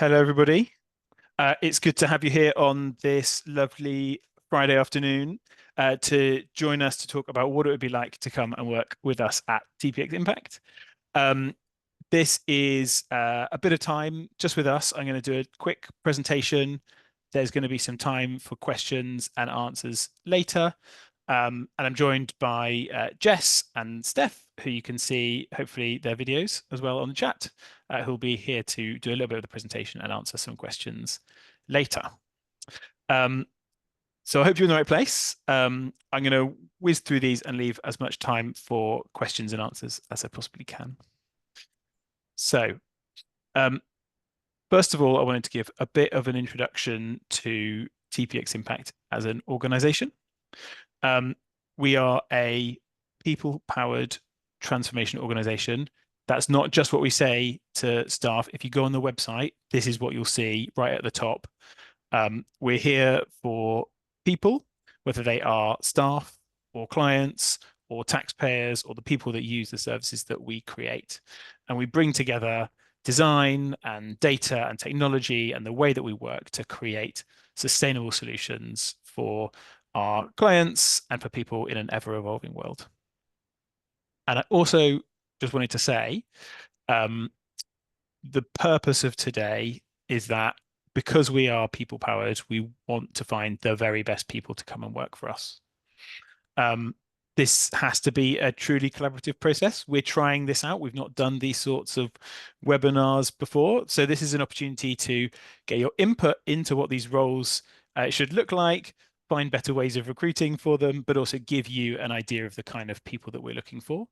Hello, everybody. It's good to have you here on this lovely Friday afternoon to join us to talk about what it would be like to come and work with us at TPX Impact. Um, this is a bit of time just with us. I'm going to do a quick presentation. There's going to be some time for questions and answers later. And I'm joined by Jess and Steph, who you can see, hopefully, their videos as well on the chat, who'll be here to do a little bit of the presentation and answer some questions later. Um, so I hope you're in the right place. I'm going to whiz through these and leave as much time for questions and answers as I possibly can. So, um, first of all, I wanted to give a bit of an introduction to TPX Impact as an organization. We are a people-powered transformation organization. That's not just what we say to staff. If you go on the website, this is what you'll see right at the top. We're here for people, whether they are staff or clients or taxpayers or the people that use the services that we create. And we bring together design and data and technology and the way that we work to create sustainable solutions for our clients and for people in an ever-evolving world. And I also just wanted to say, the purpose of today is that because we are people powered, we want to find the very best people to come and work for us. This has to be a truly collaborative process. We're trying this out. We've not done these sorts of webinars before. So this is an opportunity to get your input into what these roles should look like, find better ways of recruiting for them, but also give you an idea of the kind of people that we're looking for,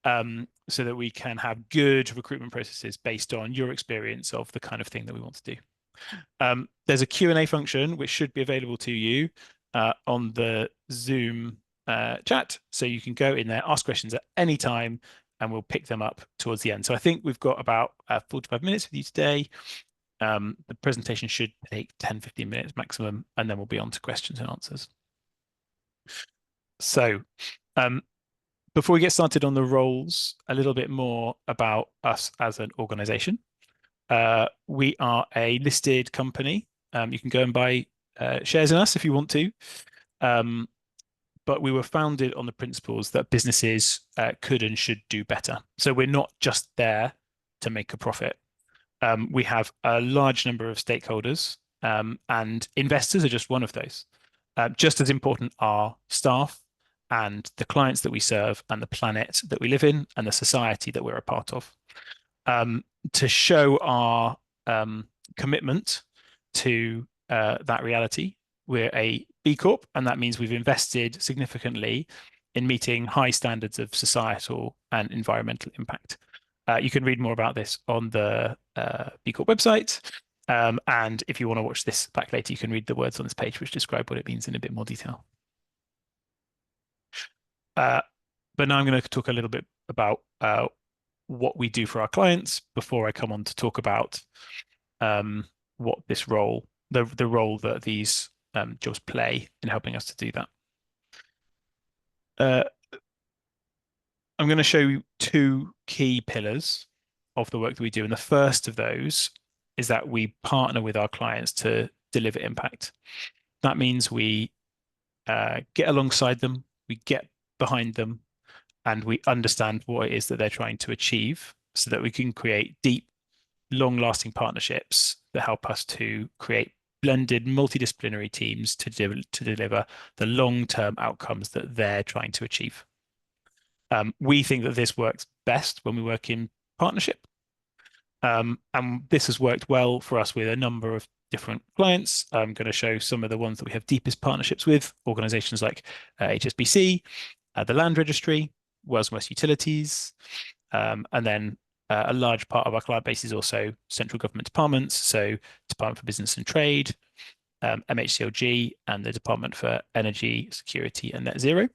so that we can have good recruitment processes based on your experience of the kind of thing that we want to do. There's a Q&A function which should be available to you on the Zoom chat. So you can go in there, ask questions at any time, and we'll pick them up towards the end. So I think we've got about 45 minutes with you today. The presentation should take 10-15 minutes maximum, and then we'll be on to questions and answers. So before we get started on the roles, a little bit more about us as an organization. We are a listed company. You can go and buy shares in us if you want to. But we were founded on the principles that businesses could and should do better. So we're not just there to make a profit. We have a large number of stakeholders, and investors are just one of those. Just as important are staff and the clients that we serve and the planet that we live in and the society that we're a part of. To show our commitment to that reality, we're a B Corp, and that means we've invested significantly in meeting high standards of societal and environmental impact. You can read more about this on the B Corp website. And if you want to watch this back later, you can read the words on this page which describe what it means in a bit more detail. But now I'm going to talk a little bit about what we do for our clients before I come on to talk about what this role, the role that these jobs play in helping us to do that. I'm going to show you two key pillars of the work that we do. And the first of those is that we partner with our clients to deliver impact. That means we get alongside them, we get behind them, and we understand what it is that they're trying to achieve so that we can create deep, long-lasting partnerships that help us to create blended multidisciplinary teams to deliver the long-term outcomes that they're trying to achieve. We think that this works best when we work in partnership. And this has worked well for us with a number of different clients. I'm going to show some of the ones that we have deepest partnerships with, organizations like HSBC, the Land Registry, Wales and West Utilities, and then a large part of our client base is also central government departments, so Department for Business and Trade, MHCLG, and the Department for Energy, Security and Net Zero.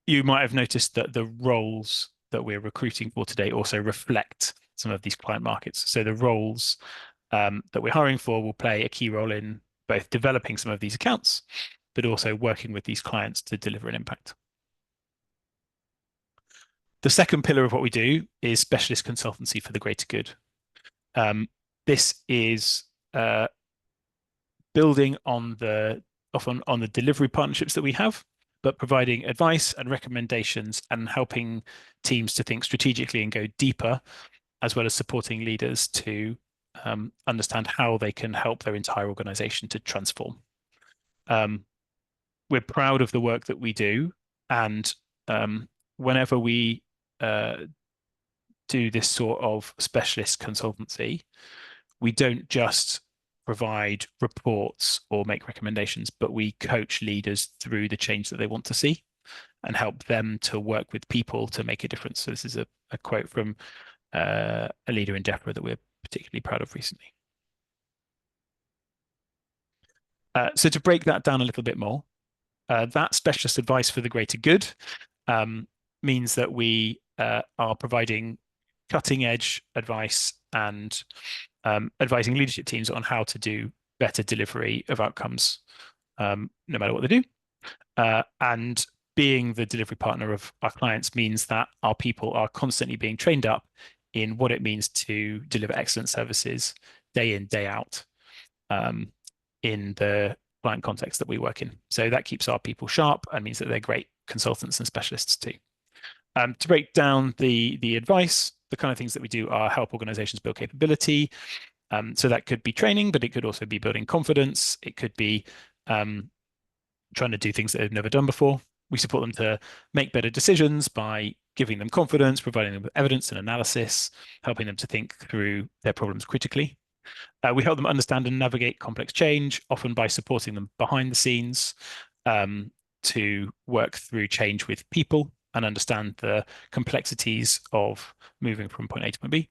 You might have noticed that the roles that we're recruiting for today also reflect some of these client markets. So the roles that we're hiring for will play a key role in both developing some of these accounts, but also working with these clients to deliver an impact. The second pillar of what we do is specialist consultancy for the greater good. This is building on often on the delivery partnerships that we have, but providing advice and recommendations and helping teams to think strategically and go deeper, as well as supporting leaders to understand how they can help their entire organization to transform. We're proud of the work that we do, and whenever we do this sort of specialist consultancy, we don't just provide reports or make recommendations, but we coach leaders through the change that they want to see and help them to work with people to make a difference. So this is a quote from a leader in DEFRA that we're particularly proud of recently. So to break that down a little bit more, that specialist advice for the greater good means that we are providing cutting edge advice and advising leadership teams on how to do better delivery of outcomes, no matter what they do. And being the delivery partner of our clients means that our people are constantly being trained up in what it means to deliver excellent services day in, day out in the client context that we work in. So that keeps our people sharp and means that they're great consultants and specialists too. To break down the advice, the kind of things that we do are help organizations build capability. So that could be training, but it could also be building confidence. It could be trying to do things that they've never done before. We support them to make better decisions by giving them confidence, providing them with evidence and analysis, helping them to think through their problems critically. We help them understand and navigate complex change, often by supporting them behind the scenes to work through change with people and understand the complexities of moving from point A to point B.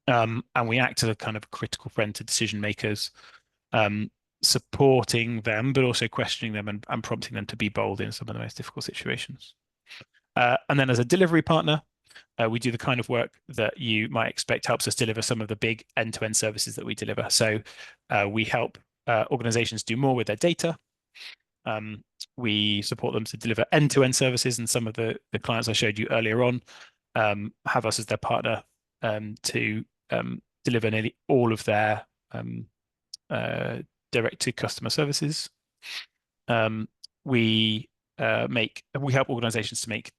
And we act as a kind of critical friend to decision makers, supporting them, but also questioning them and prompting them to be bold in some of the most difficult situations. And then as a delivery partner, we do the kind of work that you might expect helps us deliver some of the big end-to-end services that we deliver. So we help organizations do more with their data. We support them to deliver end-to-end services, and some of the clients I showed you earlier on have us as their partner to deliver nearly all of their direct-to-customer services. We help organizations to make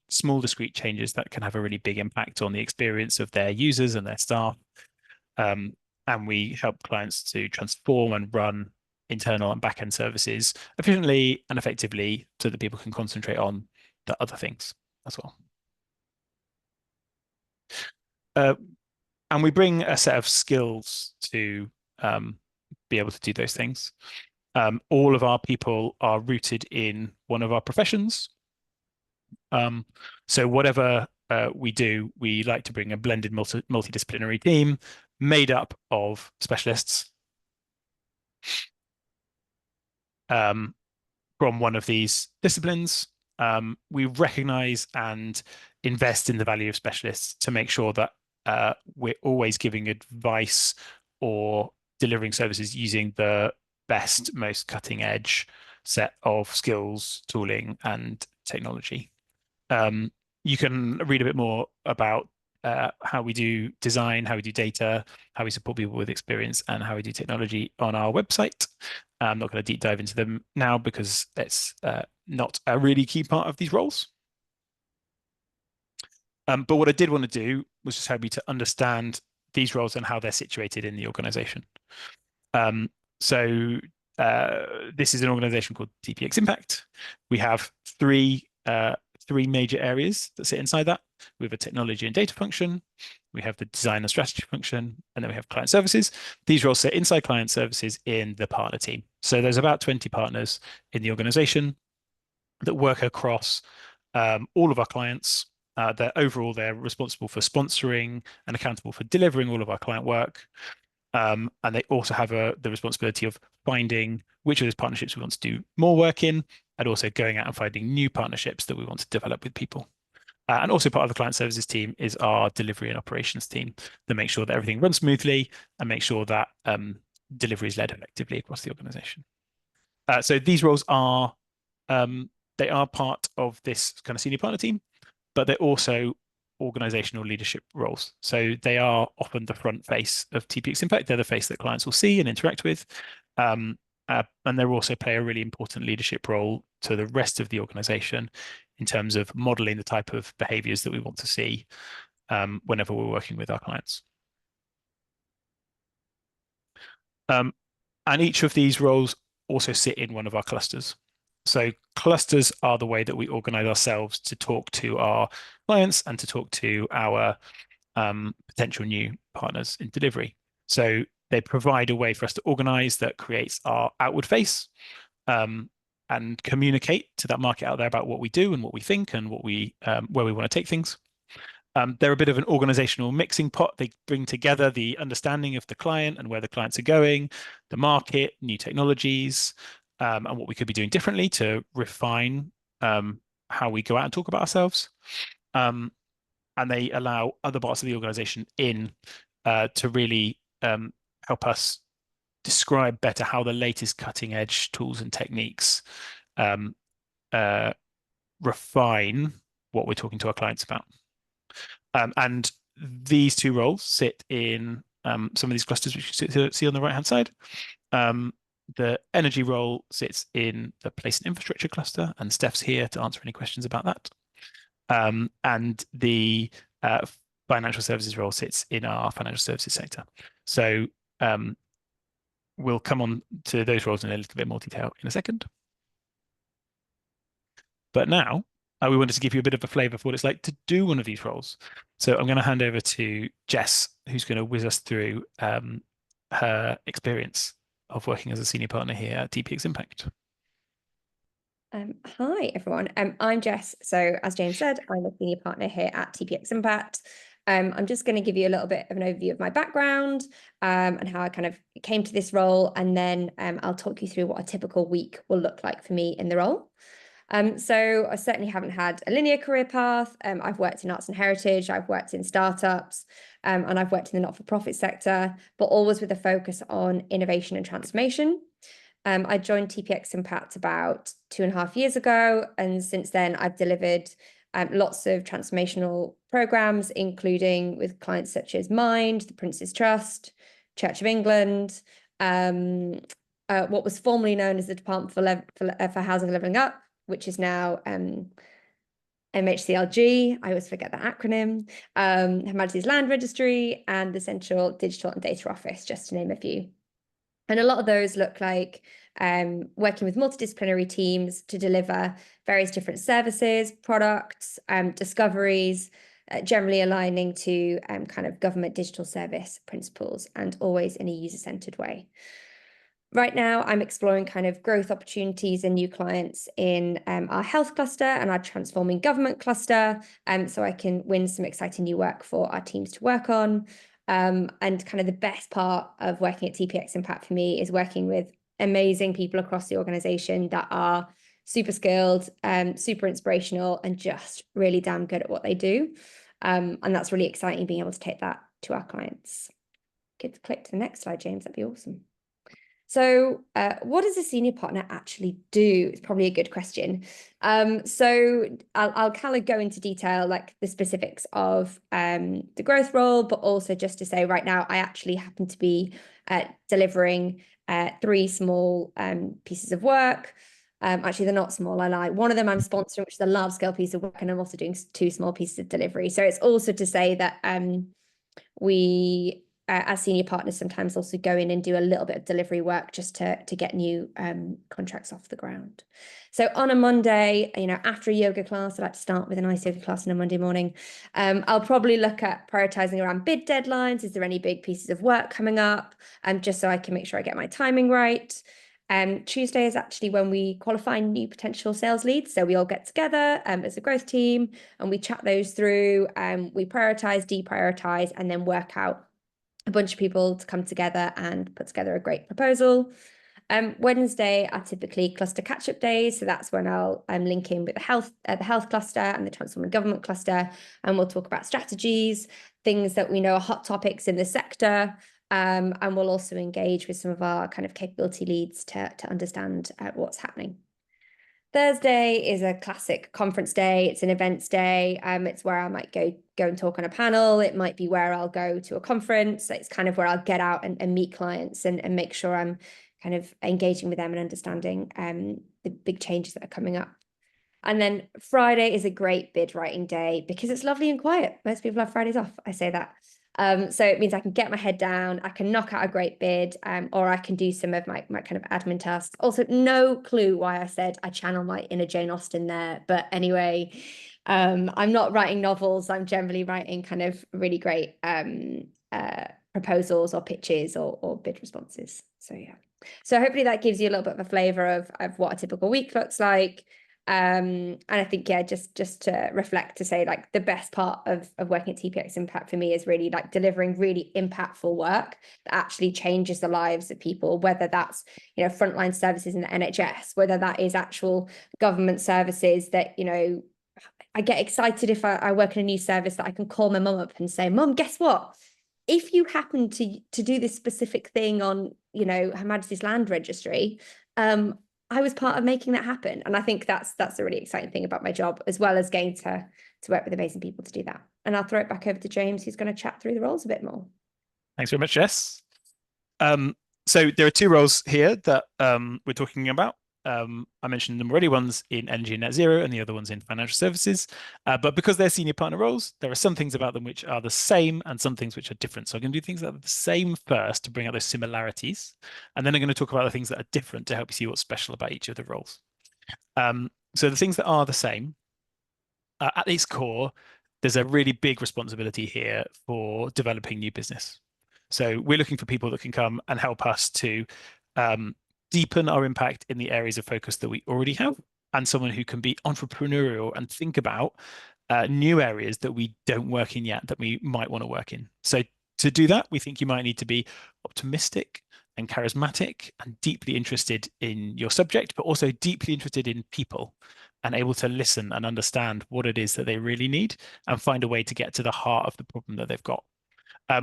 small discrete changes that can have a really big impact on the experience of their users and their staff. And we help clients to transform and run internal and back-end services efficiently and effectively so that people can concentrate on the other things as well. And we bring a set of skills to be able to do those things. All of our people are rooted in one of our professions. So whatever we do, we like to bring a blended multidisciplinary team made up of specialists from one of these disciplines. We recognize and invest in the value of specialists to make sure that we're always giving advice or delivering services using the best, most cutting edge set of skills, tooling, and technology. You can read a bit more about how we do design, how we do data, how we support people with experience, and how we do technology on our website. I'm not going to deep dive into them now because it's not a really key part of these roles. But what I did want to do was just help you to understand these roles and how they're situated in the organization. So this is an organization called TPX Impact. We have three major areas that sit inside that. We have a technology and data function, we have the design and strategy function, and then we have client services. These roles sit inside client services in the partner team. So there's about 20 partners in the organization that work across all of our clients. They're responsible for sponsoring and accountable for delivering all of our client work. And they also have the responsibility of finding which of those partnerships we want to do more work in, and also going out and finding new partnerships that we want to develop with people. And also part of the client services team is our delivery and operations team that make sure that everything runs smoothly and make sure that delivery is led effectively across the organization. So these roles they are part of this kind of senior partner team, but they're also organizational leadership roles. So they are often the front face of TPX Impact. They're the face that clients will see and interact with. And they also play a really important leadership role to the rest of the organization in terms of modeling the type of behaviors that we want to see whenever we're working with our clients. And each of these roles also sit in one of our clusters. So clusters are the way that we organize ourselves to talk to our clients and to talk to our potential new partners in delivery. So they provide a way for us to organize that creates our outward face and communicate to that market out there about what we do and what we think and what we where we want to take things. They're a bit of an organizational mixing pot. They bring together the understanding of the client and where the clients are going, the market, new technologies, and what we could be doing differently to refine how we go out and talk about ourselves. And they allow other parts of the organization in to really help us describe better how the latest cutting edge tools and techniques refine what we're talking to our clients about. And these two roles sit in some of these clusters, which you see on the right-hand side. The energy role sits in the place and infrastructure cluster, and Steph's here to answer any questions about that. And the financial services role sits in our financial services sector. So we'll come on to those roles in a little bit more detail in a second. But now we wanted to give you a bit of a flavor for what it's like to do one of these roles. So I'm going to hand over to Jess, who's going to whiz us through her experience of working as a senior partner here at TPX Impact. Hi, everyone. I'm Jess. So as James said, I'm a senior partner here at TPX Impact. I'm just going to give you a little bit of an overview of my background and how I kind of came to this role. And then I'll talk you through what a typical week will look like for me in the role. So I certainly haven't had a linear career path. I've worked in arts and heritage, I've worked in startups, and I've worked in the not-for-profit sector, but always with a focus on innovation and transformation. I joined TPX Impact about 2.5 years ago, and since then I've delivered lots of transformational programs, including with clients such as Mind, the Prince's Trust, Church of England, what was formerly known as the Department for Housing and Levelling Up, which is now MHCLG. I always forget that acronym. Her Majesty's Land Registry and the Central Digital and Data Office, just to name a few. And a lot of those look like working with multidisciplinary teams to deliver various different services, products, discoveries, generally aligning to kind of government digital service principles and always in a user-centered way. Right now, I'm exploring kind of growth opportunities and new clients in our health cluster and our transforming government cluster, so I can win some exciting new work for our teams to work on. And kind of the best part of working at TPX Impact for me is working with amazing people across the organization that are super skilled, super inspirational, and just really damn good at what they do. And that's really exciting, being able to take that to our clients. Click to the next slide, James. That'd be awesome. So what does a senior partner actually do? It's probably a good question. So I'll kind of go into detail, like the specifics of the growth role, but also just to say right now, I actually happen to be delivering 3 small pieces of work. Actually, they're not small, I lie. One of them I'm sponsoring, which is a large scale piece of work, and I'm also doing 2 small pieces of delivery. So it's also to say that we as senior partners sometimes also go in and do a little bit of delivery work just to get new contracts off the ground. So on a Monday, after a yoga class, I like to start with a nice yoga class on a Monday morning. I'll probably look at prioritizing around bid deadlines. Is there any big pieces of work coming up? Just so I can make sure I get my timing right. Tuesday is actually when we qualify new potential sales leads. So we all get together as a growth team and we chat those through. We prioritize, deprioritize, and then work out a bunch of people to come together and put together a great proposal. Wednesday are typically cluster catch-up days, so that's when I'll link in with the health cluster and the transforming government cluster, and we'll talk about strategies, things that we know are hot topics in the sector, and we'll also engage with some of our kind of capability leads to understand what's happening. Thursday is a classic conference day. It's an events day. It's where I might go and talk on a panel. It might be where I'll go to a conference. It's kind of where I'll get out and meet clients and make sure I'm kind of engaging with them and understanding the big changes that are coming up. And then Friday is a great bid writing day because it's lovely and quiet. Most people have Fridays off. I say that. So it means I can get my head down, I can knock out a great bid, or I can do some of my kind of admin tasks. Also, no clue why I said I channel my inner Jane Austen there. But anyway, I'm not writing novels. I'm generally writing kind of really great proposals or pitches or bid responses. So yeah. So hopefully that gives you a little bit of a flavor of what a typical week looks like. And I think, yeah, just to reflect to say like the best part of working at TPX Impact for me is really like delivering really impactful work that actually changes the lives of people, whether that's, you know, frontline services in the NHS, whether that is actual government services that, you know, I get excited if I work in a new service that I can call my mum up and say, Mum, guess what? If you happen to do this specific thing on, you know, Her Majesty's Land Registry, I was part of making that happen. And I think that's a really exciting thing about my job, as well as getting to work with amazing people to do that. And I'll throw it back over to James, who's going to chat through the roles a bit more. Thanks very much, Jess. So there are two roles here that we're talking about. I mentioned them already, one's in energy and net zero and the other one's in financial services. But because they're senior partner roles, there are some things about them which are the same and some things which are different. So I'm going to do things that are the same first to bring out those similarities. And then I'm going to talk about the things that are different to help you see what's special about each of the roles. So the things that are the same, at its core, there's a really big responsibility here for developing new business. So we're looking for people that can come and help us to deepen our impact in the areas of focus that we already have, and someone who can be entrepreneurial and think about new areas that we don't work in yet that we might want to work in. So to do that, we think you might need to be optimistic and charismatic and deeply interested in your subject, but also deeply interested in people and able to listen and understand what it is that they really need and find a way to get to the heart of the problem that they've got.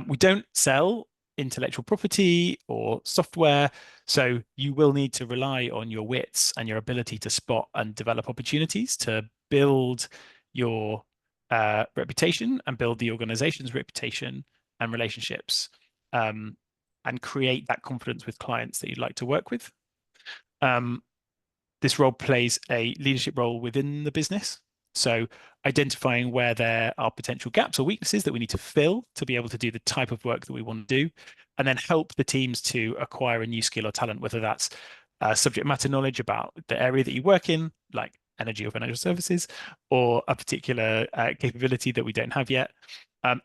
We don't sell intellectual property or software, so you will need to rely on your wits and your ability to spot and develop opportunities to build your reputation and build the organization's reputation and relationships, and create that confidence with clients that you'd like to work with. This role plays a leadership role within the business. So identifying where there are potential gaps or weaknesses that we need to fill to be able to do the type of work that we want to do, and then help the teams to acquire a new skill or talent, whether that's subject matter knowledge about the area that you work in, like energy or financial services, or a particular capability that we don't have yet.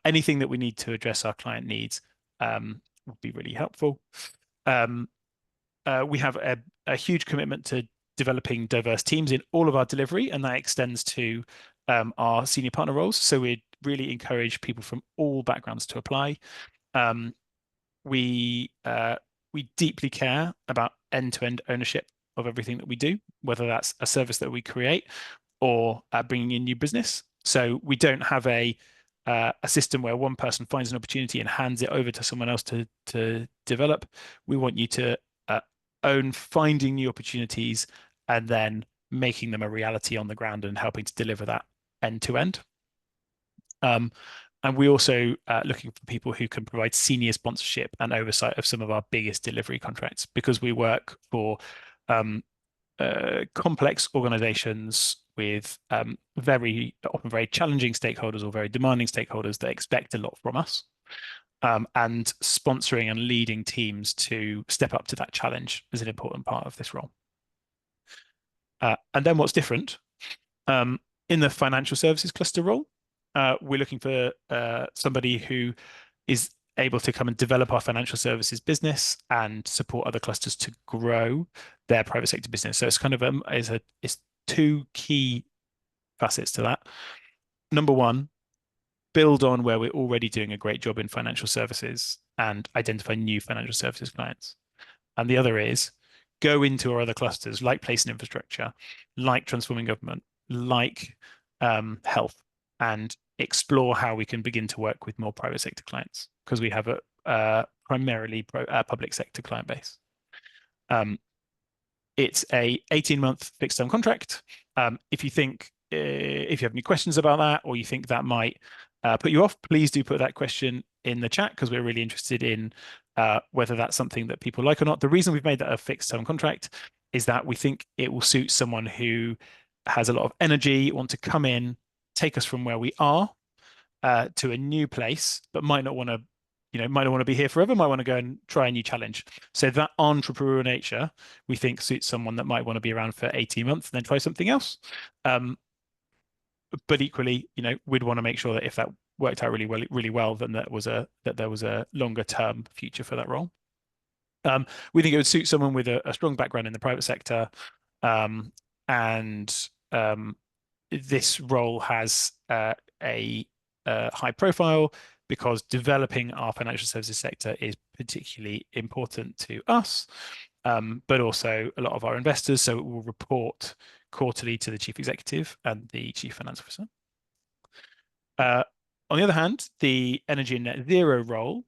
Anything that we need to address our client needs would be really helpful. We have a huge commitment to developing diverse teams in all of our delivery, and that extends to our senior partner roles. So we really encourage people from all backgrounds to apply. We deeply care about end-to-end ownership of everything that we do, whether that's a service that we create or bringing in new business. So we don't have a system where one person finds an opportunity and hands it over to someone else to develop. We want you to own finding new opportunities and then making them a reality on the ground and helping to deliver that end to end. And we also looking for people who can provide senior sponsorship and oversight of some of our biggest delivery contracts, because we work for complex organizations with often very challenging stakeholders or very demanding stakeholders that expect a lot from us. And sponsoring and leading teams to step up to that challenge is an important part of this role. And then what's different? In the financial services cluster role, we're looking for somebody who is able to come and develop our financial services business and support other clusters to grow their private sector business. So it's kind of it's two key facets to that. Number one, build on where we're already doing a great job in financial services and identify new financial services clients. And the other is go into our other clusters like place and infrastructure, like transforming government, like health, and explore how we can begin to work with more private sector clients, because we have a primarily public sector client base. It's a 18-month fixed term contract. If you think if you have any questions about that, or you think that might put you off, please do put that question in the chat, because we're really interested in whether that's something that people like or not. The reason we've made that a fixed term contract is that we think it will suit someone who has a lot of energy, want to come in, take us from where we are to a new place, but might not want to, might not want to be here forever, might want to go and try a new challenge. So that entrepreneurial nature, we think, suits someone that might want to be around for 18 months and then try something else. But equally, we'd want to make sure that if that worked out really well, then that there was a longer term future for that role. We think it would suit someone with a strong background in the private sector, and this role has a high profile because developing our financial services sector is particularly important to us, but also a lot of our investors. So it will report quarterly to the chief executive and the chief finance officer. On the other hand, the energy and net zero role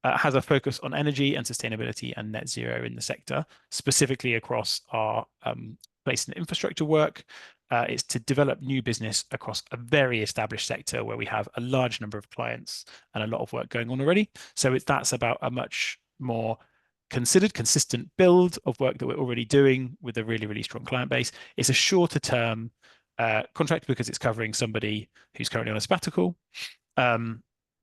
has a focus on energy and sustainability and net zero in the sector, specifically across our place and infrastructure work. It's to develop new business across a very established sector where we have a large number of clients and a lot of work going on already. So that's about a much more considered, consistent build of work that we're already doing with a really, really strong client base. It's a shorter term contract because it's covering somebody who's currently on a sabbatical.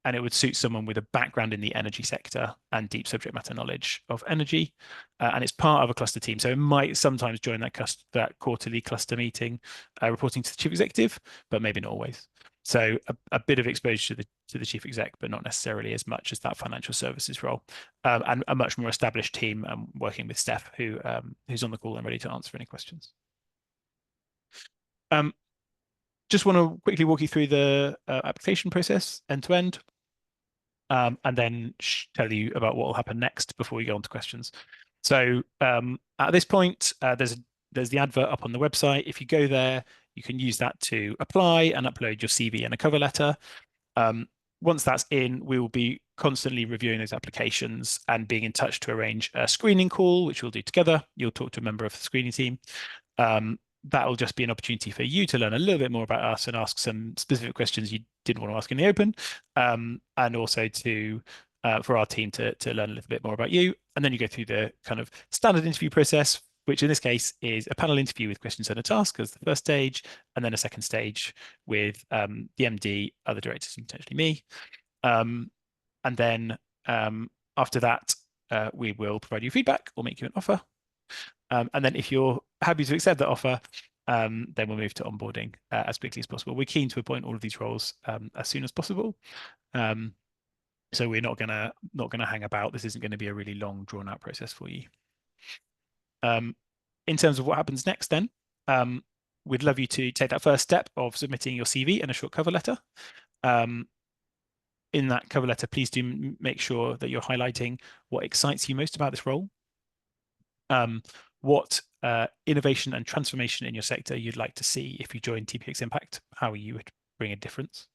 And it would suit someone with a background in the energy sector and deep subject matter knowledge of energy. And it's part of a cluster team. So it might sometimes join that quarterly cluster meeting, reporting to the chief executive, but maybe not always. So a bit of exposure to the chief exec, but not necessarily as much as that financial services role. And a much more established team, working with Steph, who's on the call and ready to answer any questions. Just want to quickly walk you through the application process end to end, and then tell you about what will happen next before we go on to questions. So at this point, there's the advert up on the website. If you go there, you can use that to apply and upload your CV and a cover letter. Once that's in, we will be constantly reviewing those applications and being in touch to arrange a screening call, which we'll do together. You'll talk to a member of the screening team. That will just be an opportunity for you to learn a little bit more about us and ask some specific questions you didn't want to ask in the open, and also for our team to learn a little bit more about you. And then you go through the kind of standard interview process, which in this case is a panel interview with questions and a task as the first stage, and then a second stage with the MD, other directors, and potentially me. And then after that, we will provide you feedback or make you an offer. And then if you're happy to accept that offer, then we'll move to onboarding as quickly as possible. We're keen to appoint all of these roles as soon as possible. So we're not gonna hang about. This isn't going to be a really long, drawn out process for you. In terms of what happens next, then we'd love you to take that first step of submitting your CV and a short cover letter. In that cover letter, please do make sure that you're highlighting what excites you most about this role. What innovation and transformation in your sector you'd like to see if you join TPX Impact, how you would bring a difference,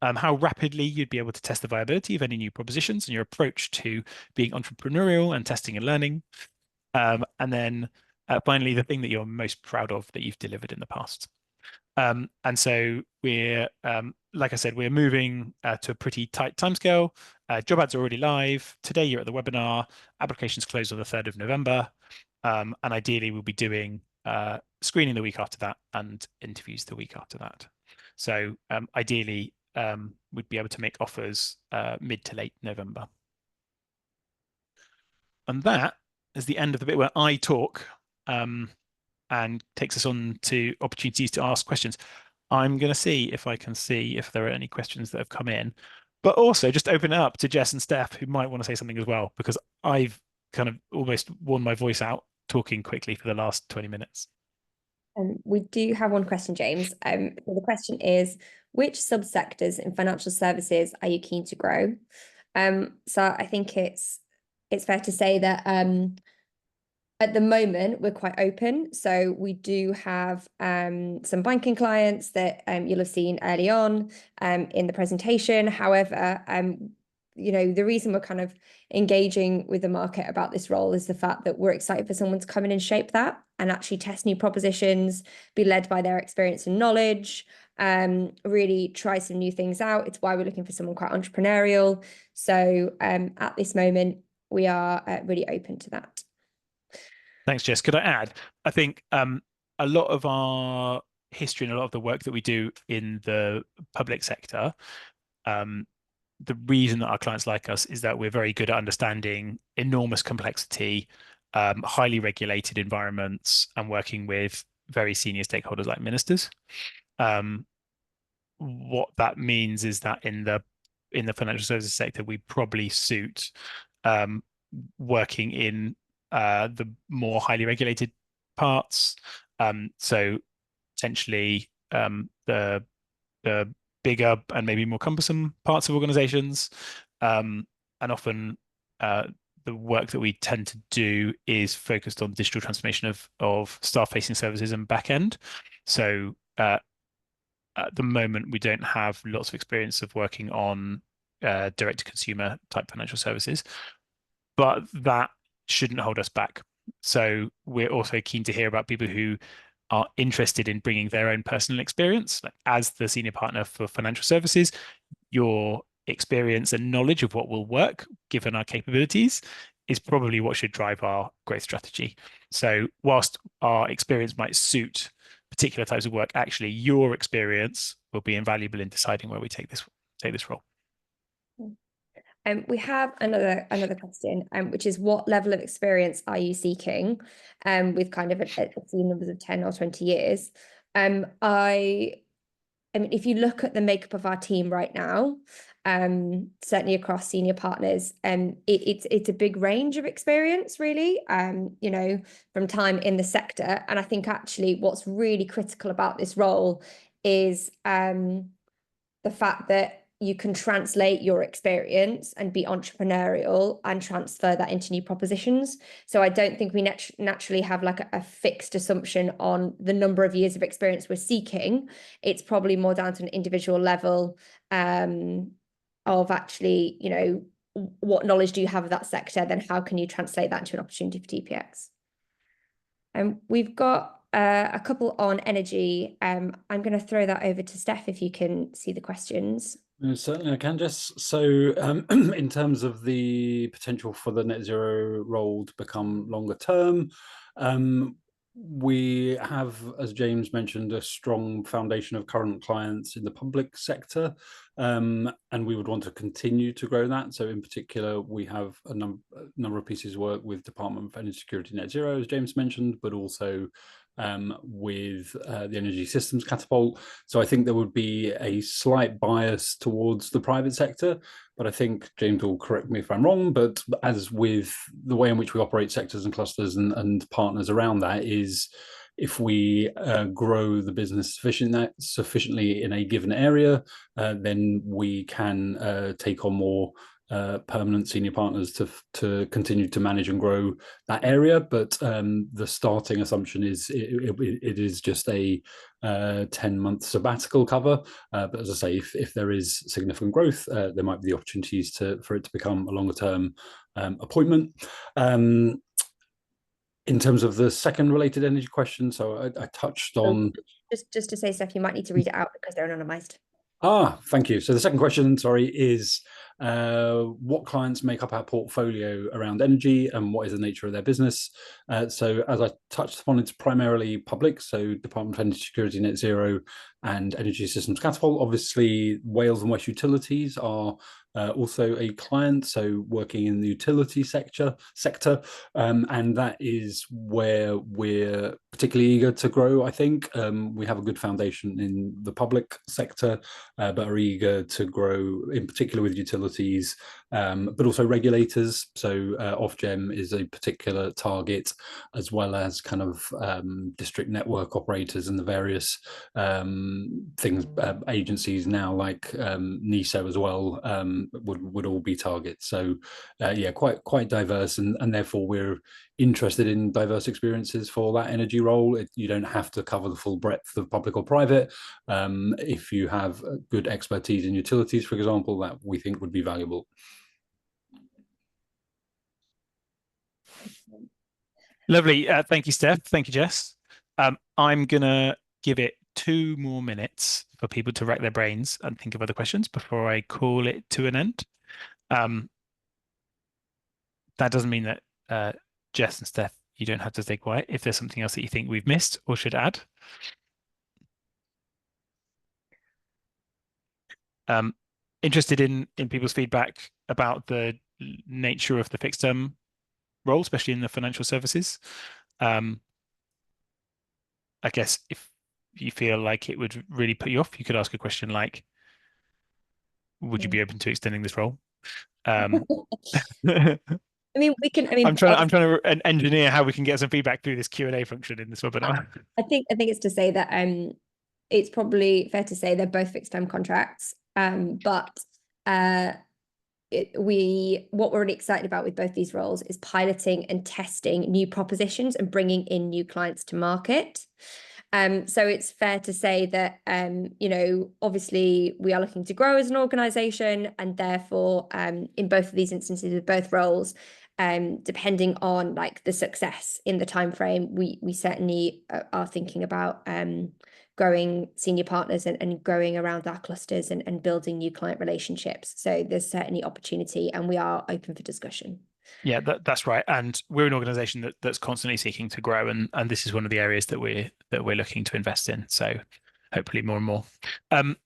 how rapidly you'd be able to test the viability of any new propositions and your approach to being entrepreneurial and testing and learning. And then finally, the thing that you're most proud of that you've delivered in the past. And so we're, like I said, we're moving to a pretty tight timescale. Job ads are already live. Today you're at the webinar. Applications close on the 3rd of November. And ideally we'll be doing screening the week after that and interviews the week after that. So ideally we'd be able to make offers mid to late November. And that is the end of the bit where I talk, and takes us on to opportunities to ask questions. I'm going to see if I can see if there are any questions that have come in, but also just open it up to Jess and Steph, who might want to say something as well, because I've kind of almost worn my voice out talking quickly for the last 20 minutes. We do have one question, James. So the question is, which subsectors in financial services are you keen to grow? So I think it's fair to say that at the moment we're quite open. So we do have some banking clients that you'll have seen early on in the presentation. However, the reason we're kind of engaging with the market about this role is the fact that we're excited for someone to come in and shape that and actually test new propositions, be led by their experience and knowledge, really try some new things out. It's why we're looking for someone quite entrepreneurial. So at this moment, we are really open to that. Thanks, Jess. Could I add? I think a lot of our history and a lot of the work that we do in the public sector, the reason that our clients like us is that we're very good at understanding enormous complexity, highly regulated environments, and working with very senior stakeholders like ministers. What that means is that in the financial services sector, we probably suit working in the more highly regulated parts. So potentially the bigger and maybe more cumbersome parts of organizations. And often the work that we tend to do is focused on digital transformation of staff-facing services and back end. So at the moment, we don't have lots of experience of working on direct-to-consumer type financial services, but that shouldn't hold us back. So we're also keen to hear about people who are interested in bringing their own personal experience. Like, as the senior partner for financial services, your experience and knowledge of what will work, given our capabilities, is probably what should drive our growth strategy. So whilst our experience might suit particular types of work, actually your experience will be invaluable in deciding where we take this role. We have another question, which is, what level of experience are you seeking? With kind of a numbers of 10 or 20 years. I mean, if you look at the makeup of our team right now, certainly across senior partners, it's a big range of experience, really, from time in the sector. And I think actually what's really critical about this role is the fact that you can translate your experience and be entrepreneurial and transfer that into new propositions. So I don't think we naturally have like a fixed assumption on the number of years of experience we're seeking. It's probably more down to an individual level of actually, what knowledge do you have of that sector? Then how can you translate that into an opportunity for TPX? We've got a couple on energy. I'm going to throw that over to Steph if you can see the questions. Certainly I can, Jess. So in terms of the potential for the net zero role to become longer term, we have, as James mentioned, a strong foundation of current clients in the public sector, and we would want to continue to grow that. So in particular, we have a number of pieces of work with Department of Energy Security Net Zero, as James mentioned, but also with the energy systems catapult. So I think there would be a slight bias towards the private sector, but I think James will correct me if I'm wrong, but as with the way in which we operate sectors and clusters and partners around that, is if we grow the business sufficiently in a given area, then we can take on more permanent senior partners to continue to manage and grow that area. But the starting assumption is it is just a 10-month sabbatical cover. But as I say, if there is significant growth, there might be the opportunities for it to become a longer term appointment. In terms of the second related energy question, so I touched on... Just to say, Steph, you might need to read it out because they're anonymized. Thank you. So the second question, sorry, is what clients make up our portfolio around energy and what is the nature of their business? So as I touched upon, it's primarily public, so Department of Energy Security Net Zero and Energy Systems Catapult. Obviously, Wales and West Utilities are also a client, so working in the utility sector, and that is where we're particularly eager to grow. I think we have a good foundation in the public sector, but are eager to grow in particular with utilities, but also regulators. So Ofgem is a particular target, as well as kind of district network operators and the various things, agencies now like NESO as well, would all be targets. So yeah, quite diverse, and therefore we're interested in diverse experiences for that energy role. You don't have to cover the full breadth of public or private. If you have good expertise in utilities, for example, that we think would be valuable. Lovely. Thank you, Steph. Thank you, Jess. I'm gonna give it 2 more minutes for people to rack their brains and think of other questions before I call it to an end. That doesn't mean that Jess and Steph, you don't have to stay quiet if there's something else that you think we've missed or should add. Interested in people's feedback about the nature of the fixed term role, especially in the financial services. I guess if you feel like it would really put you off, you could ask a question like, would you be open to extending this role? I'm I mean, we can. I mean, trying to engineer how we can get some feedback through this Q&A function in this webinar. I think it's to say that it's probably fair to say they're both fixed term contracts. But what we're really excited about with both these roles is piloting and testing new propositions and bringing in new clients to market. So it's fair to say that, obviously we are looking to grow as an organization, and therefore, in both of these instances with both roles, depending on like the success in the time frame, we certainly are thinking about growing senior partners and growing around our clusters and building new client relationships. So there's certainly opportunity, and we are open for discussion. Yeah, that's right. And we're an organization that's constantly seeking to grow, and this is one of the areas that we're looking to invest in. So hopefully more and more.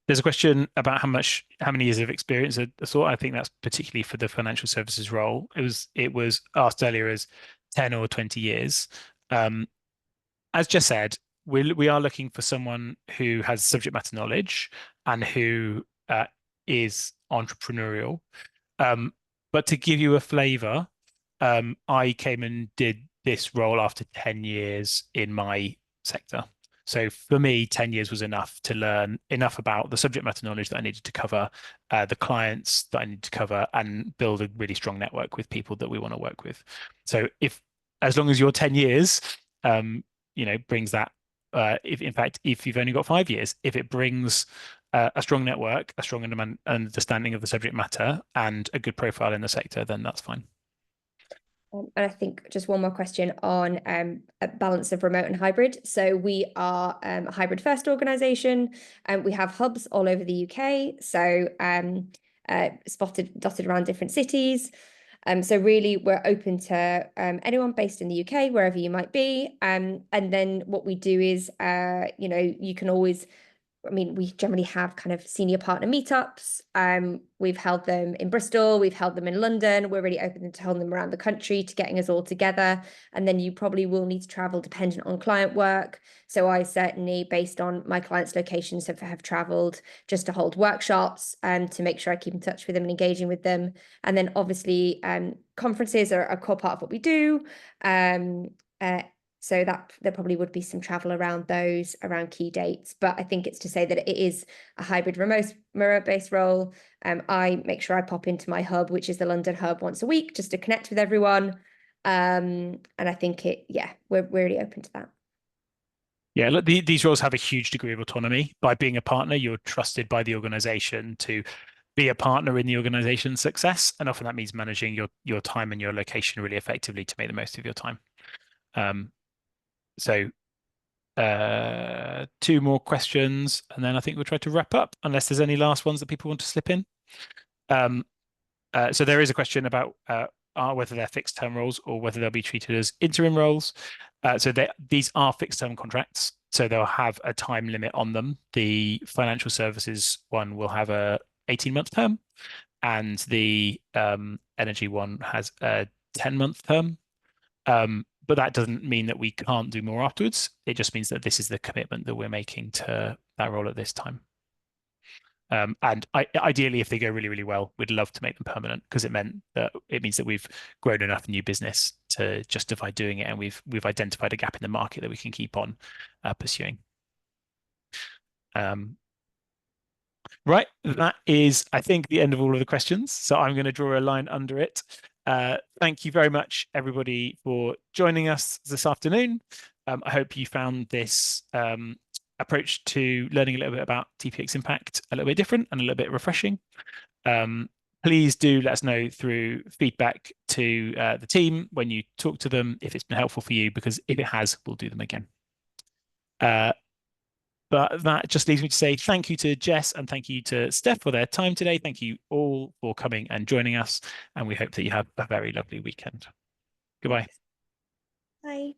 There's a question about how many years of experience I thought. I think that's particularly for the financial services role. It was asked earlier as 10 or 20 years. As just said, we are looking for someone who has subject matter knowledge and who is entrepreneurial. But to give you a flavor, I came and did this role after 10 years in my sector. So for me, 10 years was enough to learn enough about the subject matter knowledge that I needed to cover, the clients that I needed to cover, and build a really strong network with people that we want to work with. So as long as your 10 years, brings that, if you've only got 5 years, if it brings a strong network, a strong understanding of the subject matter, and a good profile in the sector, then that's fine. And I think just one more question on a balance of remote and hybrid. So we are a hybrid first organization, and we have hubs all over the UK. So dotted around different cities. So really, we're open to anyone based in the UK, wherever you might be. And then what we do is, you can always. We generally have kind of senior partner meetups. We've held them in Bristol, we've held them in London. We're really open to holding them around the country, to getting us all together. And then you probably will need to travel dependent on client work. So I certainly, based on my clients' locations, have traveled just to hold workshops and to make sure I keep in touch with them and engaging with them. And then obviously conferences are a core part of what we do. So that there probably would be some travel around those, around key dates. But I think it's to say that it is a hybrid remote-based role. I make sure I pop into my hub, which is the London hub, once a week, just to connect with everyone. And I think we're really open to that. Yeah, look, these roles have a huge degree of autonomy. By being a partner, you're trusted by the organization to be a partner in the organization's success. And often that means managing your time and your location really effectively to make the most of your time. So 2 more questions, and then I think we'll try to wrap up, unless there's any last ones that people want to slip in. So there is a question about whether they're fixed term roles or whether they'll be treated as interim roles. So these are fixed term contracts, so they'll have a time limit on them. The financial services one will have a 18-month term, and the energy one has a 10-month term. But that doesn't mean that we can't do more afterwards. It just means that this is the commitment that we're making to that role at this time. And ideally, if they go really, really well, we'd love to make them permanent, because it means that we've grown enough new business to justify doing it, and we've identified a gap in the market that we can keep on pursuing. Right, that is, I think, the end of all of the questions. So I'm going to draw a line under it. Thank you very much, everybody, for joining us this afternoon. I hope you found this approach to learning a little bit about TPX Impact a little bit different and a little bit refreshing. Please do let us know through feedback to the team when you talk to them if it's been helpful for you, because if it has, we'll do them again. But that just leaves me to say thank you to Jess and thank you to Steph for their time today. Thank you all for coming and joining us, and we hope that you have a very lovely weekend. Goodbye. Bye.